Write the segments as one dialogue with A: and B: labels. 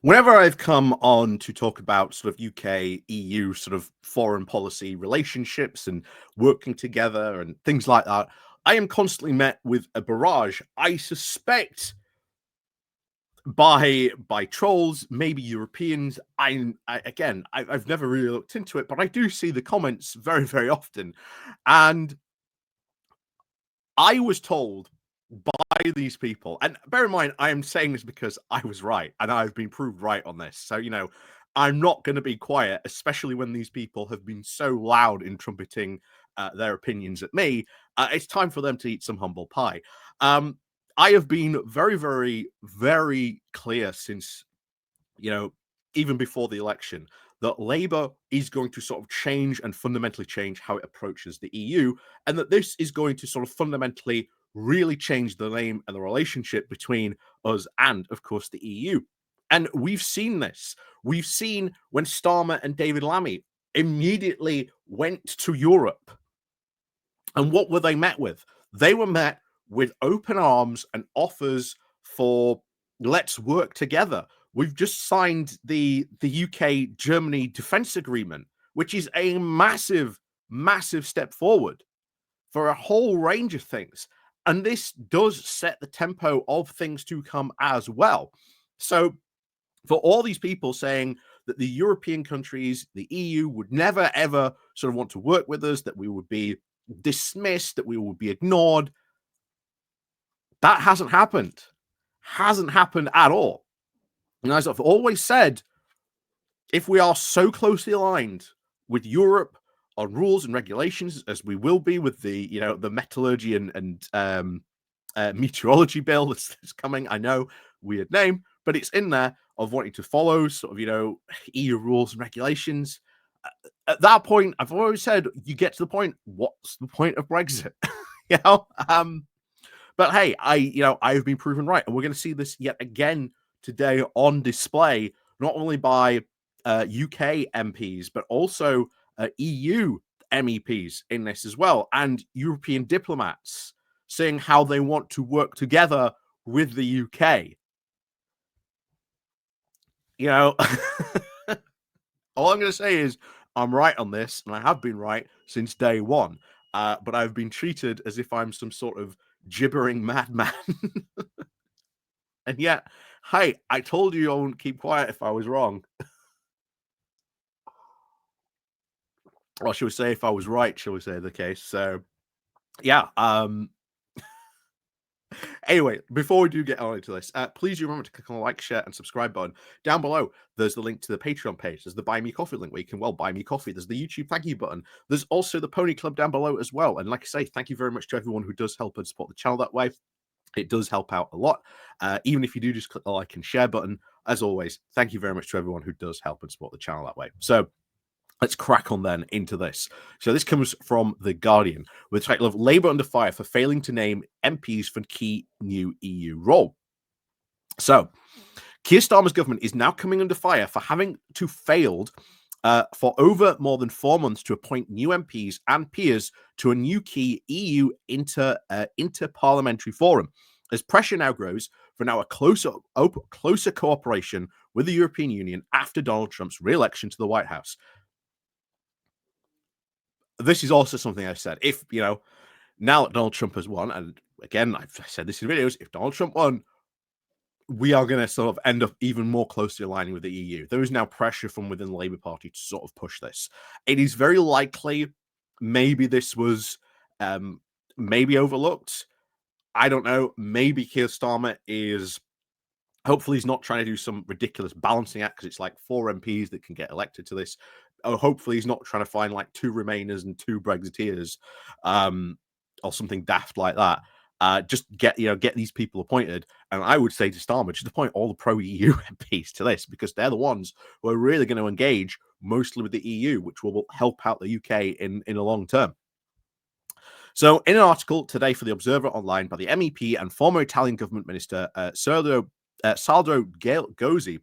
A: Whenever I've come on to talk about sort of UK, EU sort of foreign policy relationships and working together and things like that, I am constantly met with a barrage. I suspect by trolls, maybe Europeans. I've never really looked into it, but I do see the comments very, very often, and I was told by these people, and bear in mind, I am saying this because I was right, and I've been proved right on this. So, I'm not going to be quiet, especially when these people have been so loud in trumpeting their opinions at me. It's time for them to eat some humble pie. I have been very, very, very clear since, you know, even before the election, that Labour is going to sort of change and fundamentally change how it approaches the EU, and that this is going to sort of fundamentally really change the name and the relationship between us and, of course, the EU. And we've seen this. We've seen when Starmer and David Lammy immediately went to Europe. And what were they met with? They were met with open arms and offers for let's work together. We've just signed the UK Germany defense agreement, which is a massive, massive step forward for a whole range of things. And this does set the tempo of things to come as well. So, for all these people saying that the European countries, the EU, would never, ever sort of want to work with us, that we would be dismissed, that we would be ignored, that hasn't happened. Hasn't happened at all. And as I've always said, if we are so closely aligned with Europe on rules and regulations as we will be with the metallurgy and meteorology bill that's coming, I know, weird name, but it's in there, of wanting to follow sort of EU rules and regulations. At that point, I've always said, you get to the point, what's the point of Brexit? you know But hey, I've been proven right, and we're going to see this yet again today on display, not only by UK MPs but also EU MEPs in this as well, and European diplomats saying how they want to work together with the UK. All I'm going to say is I'm right on this, and I have been right since day one. But I've been treated as if I'm some sort of gibbering madman. And yet, hey, I told you I wouldn't keep quiet if I was wrong. Or shall we say if I was right, shall we say the case. So yeah. Anyway, before we do get on into this, please remember to click on the like, share, and subscribe button. Down below, there's the link to the Patreon page. There's the Buy Me Coffee link where you can, buy me coffee. There's the YouTube thank you button. There's also the Pony Club down below as well. And like I say, thank you very much to everyone who does help and support the channel that way. It does help out a lot. Even if you do just click the like and share button, as always, thank you very much to everyone who does help and support the channel that way. So let's crack on then into this. So this comes from The Guardian with the title of Labour Under Fire for Failing to Name MPs for Key New EU Role. So Keir Starmer's government is now coming under fire for having to failed for over more than 4 months to appoint new MPs and peers to a new key EU inter-parliamentary forum, as pressure now grows for a closer cooperation with the European Union after Donald Trump's re-election to the White House. This is also something I've said. If, now that Donald Trump has won, and again, I've said this in videos, if Donald Trump won, we are going to sort of end up even more closely aligning with the EU. There is now pressure from within the Labour Party to sort of push this. It is very likely maybe this was maybe overlooked. I don't know. Maybe Keir Starmer is... Hopefully he's not trying to do some ridiculous balancing act because it's like 4 MPs that can get elected to this. Hopefully he's not trying to find like 2 Remainers and 2 Brexiteers or something daft like that. Just get these people appointed. And I would say to Starmer, just appoint all the pro-EU MPs to this, because they're the ones who are really going to engage mostly with the EU, which will help out the UK in the long term. So in an article today for The Observer Online by the MEP and former Italian government minister Saldo Gozzi,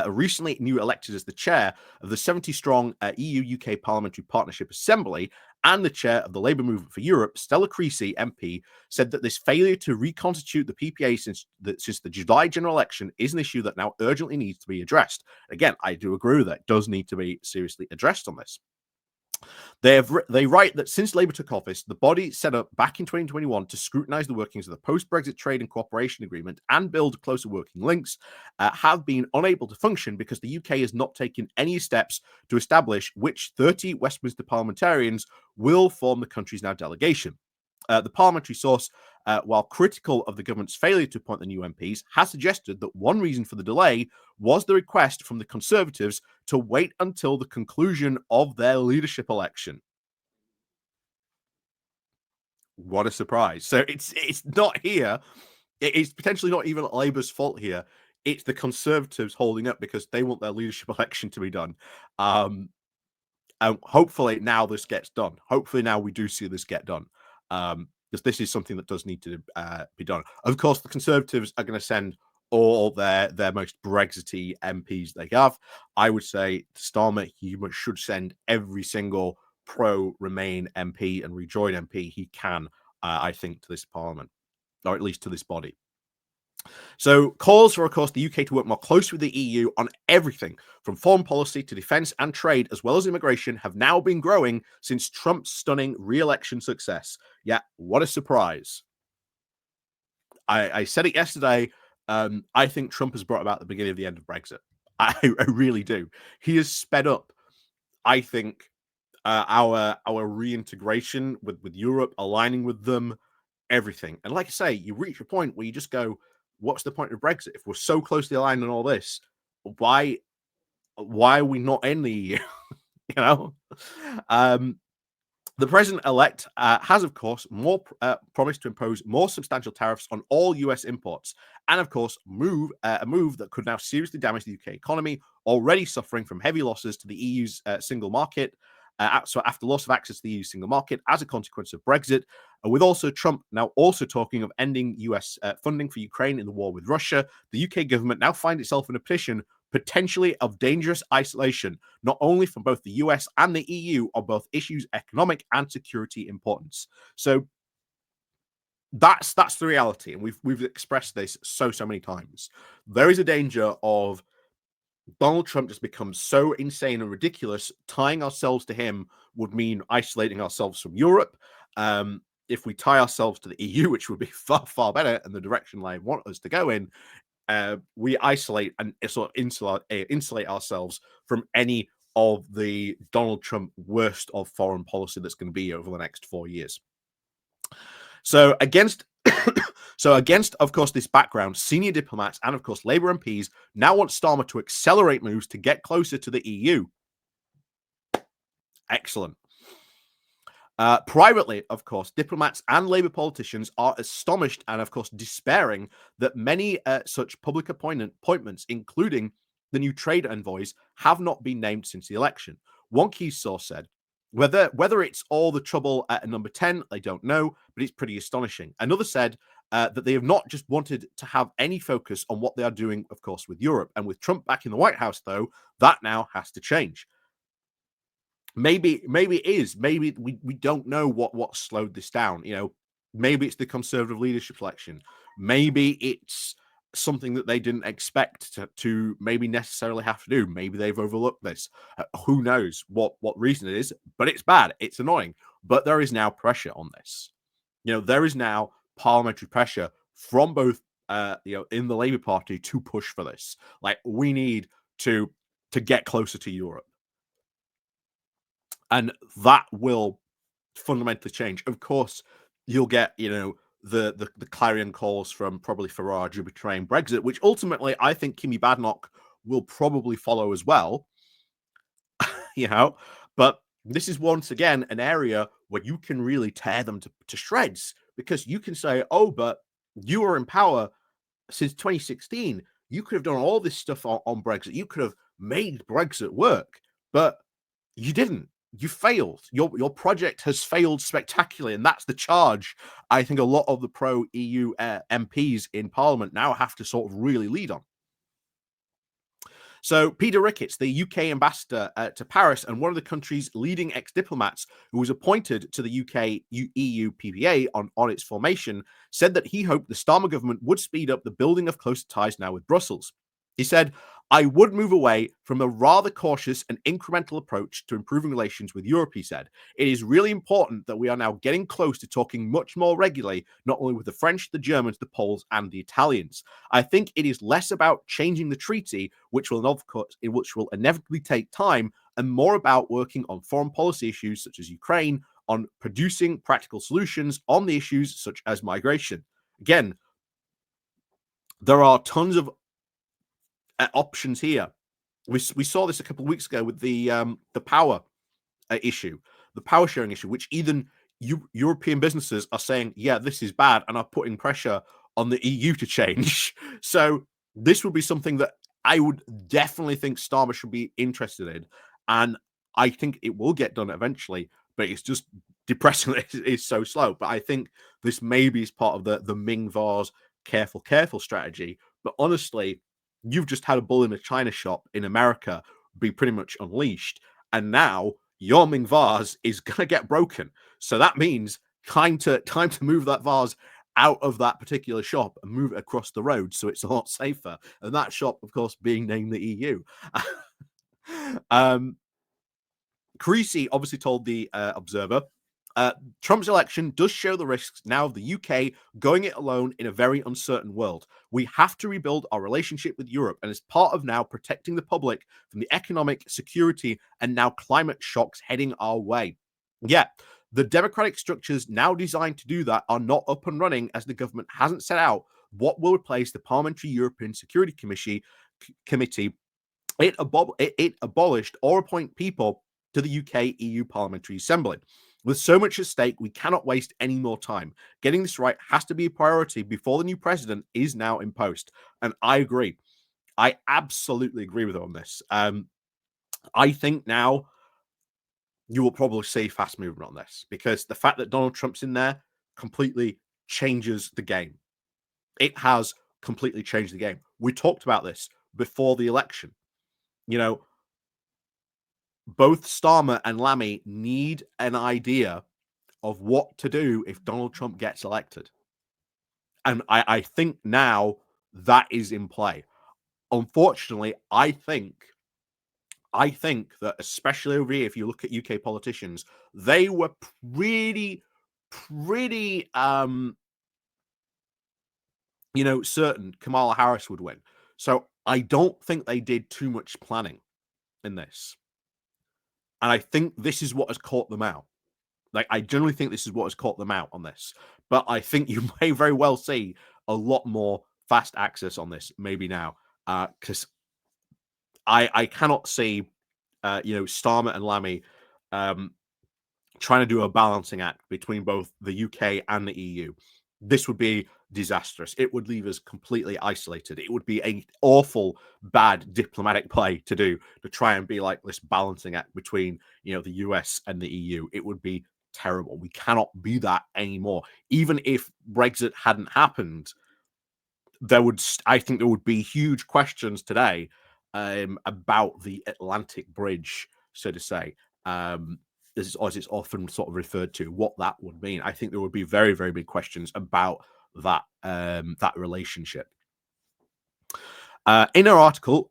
A: recently new elected as the chair of the 70-strong EU-UK Parliamentary Partnership Assembly and the chair of the Labour Movement for Europe, Stella Creasy, MP, said that this failure to reconstitute the PPA since the July general election is an issue that now urgently needs to be addressed. Again, I do agree with that. It does need to be seriously addressed on this. They write that since Labour took office, the body set up back in 2021 to scrutinise the workings of the post-Brexit trade and cooperation agreement and build closer working links, have been unable to function because the UK has not taken any steps to establish which 30 Westminster parliamentarians will form the country's now delegation. The parliamentary source, while critical of the government's failure to appoint the new MPs, has suggested that one reason for the delay was the request from the Conservatives to wait until the conclusion of their leadership election. What a surprise. So it's not here. It is potentially not even Labour's fault here. It's the Conservatives holding up because they want their leadership election to be done. And hopefully now this gets done. Hopefully now we do see this get done. Because this is something that does need to be done. Of course, the Conservatives are going to send all their most Brexity MPs they have. I would say, Starmer, he should send every single pro-Remain MP and rejoin MP he can, I think, to this parliament, or at least to this body. So calls for, of course, the UK to work more closely with the EU on everything from foreign policy to defence and trade, as well as immigration, have now been growing since Trump's stunning re-election success. Yeah, what a surprise. I said it yesterday. I think Trump has brought about the beginning of the end of Brexit. I really do. He has sped up, I think, our reintegration with Europe, aligning with them, everything. And like I say, you reach a point where you just go, what's the point of Brexit? If we're so closely aligned on all this, why are we not in the EU? you know? The president-elect has, of course, promised to impose more substantial tariffs on all US imports, and of course, a move that could now seriously damage the UK economy, already suffering from heavy losses to the EU's single market. So after loss of access to the EU single market as a consequence of Brexit, with also Trump now also talking of ending US funding for Ukraine in the war with Russia, the UK government now finds itself in a position potentially of dangerous isolation, not only from both the US and the EU on both issues economic and security importance. So that's the reality, and we've expressed this so many times. There is a danger of Donald Trump just becomes so insane and ridiculous. Tying ourselves to him would mean isolating ourselves from Europe. If we tie ourselves to the EU, which would be far better, and the direction I want us to go in, we isolate and sort of insulate ourselves from any of the Donald Trump worst of foreign policy that's going to be over the next 4 years. So against, of course, this background, senior diplomats and, of course, Labour MPs now want Starmer to accelerate moves to get closer to the EU. Excellent. Privately, of course, diplomats and Labour politicians are astonished and, of course, despairing that many such public appointments, including the new trade envoys, have not been named since the election. One key source said, whether it's all the trouble at number 10, I don't know, but it's pretty astonishing. Another said that they have not just wanted to have any focus on what they are doing, of course, with Europe. And with Trump back in the White House, though, that now has to change. Maybe it is. Maybe we don't know what slowed this down. Maybe it's the Conservative leadership election. Maybe it's something that they didn't expect to maybe necessarily have to do. Maybe they've overlooked this. Who knows what reason it is? But it's bad. It's annoying. But there is now pressure on this. There is now parliamentary pressure from both in the Labour Party to push for this. Like, we need to get closer to Europe. And that will fundamentally change. Of course, you'll get, the clarion calls from probably Farage betraying Brexit, which ultimately I think Kimmy Badenoch will probably follow as well. But this is once again an area where you can really tear them to shreds, because you can say, oh, but you were in power since 2016. You could have done all this stuff on Brexit. You could have made Brexit work, but you didn't. You failed. Your project has failed spectacularly, and that's the charge I think a lot of the pro-EU MPs in Parliament now have to sort of really lead on. So Peter Ricketts, the UK ambassador to Paris and one of the country's leading ex-diplomats who was appointed to the UK EU PPA on its formation, said that he hoped the Starmer government would speed up the building of closer ties now with Brussels. He said, I would move away from a rather cautious and incremental approach to improving relations with Europe, he said. It is really important that we are now getting close to talking much more regularly, not only with the French, the Germans, the Poles, and the Italians. I think it is less about changing the treaty, which will inevitably take time, and more about working on foreign policy issues such as Ukraine, on producing practical solutions on the issues such as migration. Again, there are tons of options here. We saw this a couple of weeks ago with the power issue, the power sharing issue, which even European businesses are saying, yeah, this is bad, and are putting pressure on the EU to change. So this would be something that I would definitely think Starmer should be interested in, and I think it will get done eventually. But it's just depressing that it's so slow. But I think this maybe is part of the Ming Vars careful strategy. But honestly, you've just had a bull in a china shop in America be pretty much unleashed, and now your Ming vase is gonna get broken. So that means time to move that vase out of that particular shop and move it across the road so it's a lot safer. And that shop, of course, being named the EU. um, Creasy obviously told the Observer, Trump's election does show the risks now of the UK going it alone in a very uncertain world. We have to rebuild our relationship with Europe, and as part of now protecting the public from the economic, security, and now climate shocks heading our way. Yeah, the democratic structures now designed to do that are not up and running, as the government hasn't set out what will replace the Parliamentary European Security Committee. It abolished or appoint people to the UK EU Parliamentary Assembly. With so much at stake, we cannot waste any more time. Getting this right has to be a priority before the new president is now in post. And I agree. I absolutely agree with her on this. I think now you will probably see fast movement on this, because the fact that Donald Trump's in there completely changes the game. It has completely changed the game. We talked about this before the election. You know, both Starmer and Lammy need an idea of what to do if Donald Trump gets elected. And I think now that is in play. Unfortunately, I think that, especially over here, if you look at UK politicians, they were pretty certain Kamala Harris would win. So I don't think they did too much planning in this. And I think this is what has caught them out. Like, I generally think this is what has caught them out on this. But I think you may very well see a lot more fast access on this maybe now, because I cannot see, Starmer and Lammy trying to do a balancing act between both the UK and the EU. This would be disastrous. It would leave us completely isolated. It would be an awful, bad diplomatic play to do, to try and be like this balancing act between, the US and the EU. It would be terrible. We cannot be that anymore. Even if Brexit hadn't happened, I think there would be huge questions today about the Atlantic Bridge, so to say. As it's often sort of referred to, what that would mean. I think there would be very, very big questions about that relationship. In our article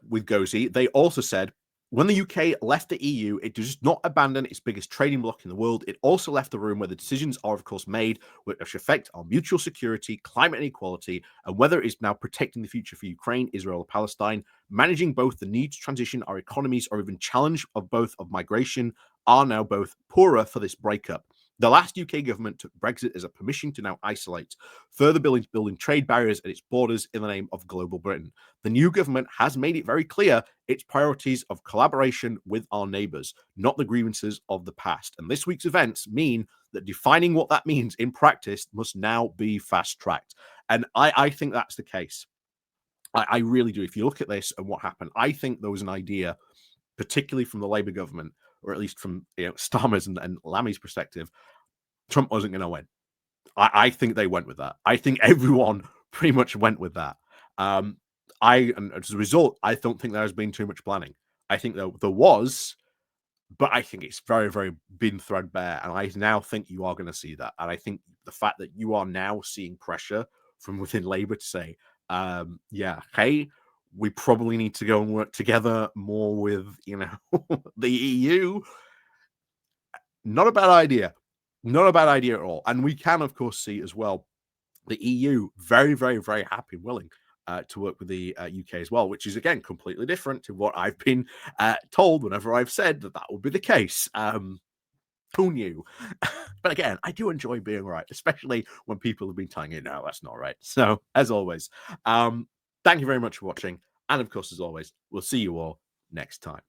A: with Gozi, they also said, when the UK left the EU, it does not abandon its biggest trading bloc in the world. It also left the room where the decisions are, of course, made, which affect our mutual security, climate inequality, and whether it is now protecting the future for Ukraine, Israel, or Palestine, managing both the need to transition our economies or even challenge of both of migration are now both poorer for this breakup. The last UK government took Brexit as a permission to now isolate, further building trade barriers at its borders in the name of global Britain. The new government has made it very clear its priorities of collaboration with our neighbours, not the grievances of the past. And this week's events mean that defining what that means in practice must now be fast-tracked. And I think that's the case. I really do. If you look at this and what happened, I think there was an idea, particularly from the Labour government, or at least from Starmer's and Lammy's perspective, Trump wasn't going to win. I think they went with that. I think everyone pretty much went with that. and as a result, I don't think there has been too much planning. I think there was, but I think it's very, very been threadbare, and I now think you are gonna see that, and I think the fact that you are now seeing pressure from within Labour to say, "Yeah, hey, we probably need to go and work together more with, the EU," not a bad idea. Not a bad idea at all, and we can, of course, see as well the EU very, very, very happy and willing to work with the UK as well, which is again completely different to what I've been told whenever I've said that that would be the case. Who knew? But again, I do enjoy being right, especially when people have been telling you, no, that's not right. So, as always, thank you very much for watching. And of course, as always, we'll see you all next time.